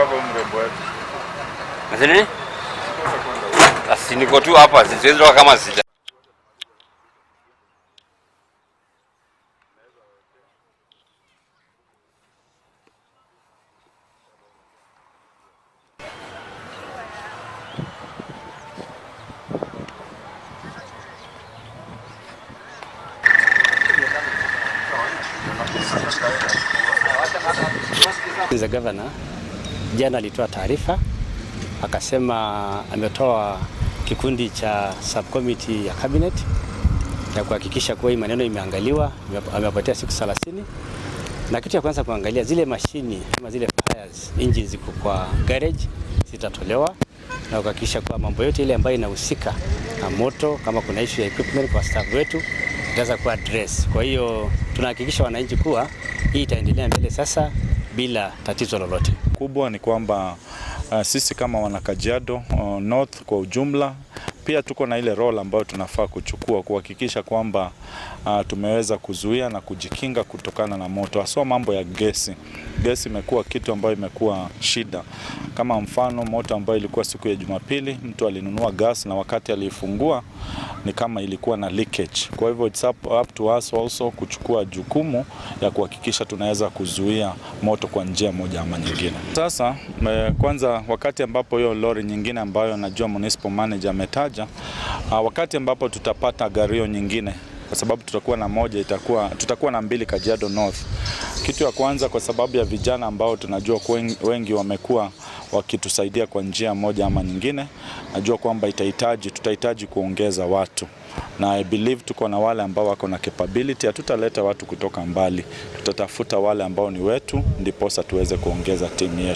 hapa mrembo wetu. Nini? Asi niko tu hapa, siwezi toka kama sija. The governor jana alitoa taarifa akasema ametoa kikundi cha subcommittee ya cabinet ya kuhakikisha kuwa hii maneno imeangaliwa, amepatia siku 30, na kitu ya kwanza kuangalia zile mashini kama zile fires engines ziko kwa garage zitatolewa, na kuhakikisha kwa mambo yote ile ambayo inahusika na moto, kama kuna issue ya equipment kwa staff wetu itaweza kuwa address. Kwa hiyo tunahakikisha wananchi kuwa hii itaendelea mbele sasa bila tatizo lolote. Kubwa ni kwamba sisi kama wana Kajiado North kwa ujumla pia tuko na ile role ambayo tunafaa kuchukua kuhakikisha kwamba tumeweza kuzuia na kujikinga kutokana na moto. Hasa mambo ya gesi. Gesi imekuwa kitu ambayo imekuwa shida. Kama mfano moto ambayo ilikuwa siku ya Jumapili, mtu alinunua gas na wakati alifungua ni kama ilikuwa na leakage. Kwa hivyo it's up to us also kuchukua jukumu ya kuhakikisha tunaweza kuzuia moto kwa njia moja ama nyingine. Sasa kwanza wakati ambapo hiyo lori nyingine ambayo najua municipal manager ametaja, wakati ambapo tutapata gario nyingine, kwa sababu tutakuwa na moja, tutakuwa na 2 Kajiado North. Kitu ya kwanza kwa sababu ya vijana ambao tunajua wengi wamekuwa wakitusaidia kwa njia moja ama nyingine, najua kwamba tutahitaji kuongeza watu, na I believe tuko na wale ambao wako na capability. Hatutaleta watu kutoka mbali, tutatafuta wale ambao ni wetu, ndiposa tuweze kuongeza timu yetu.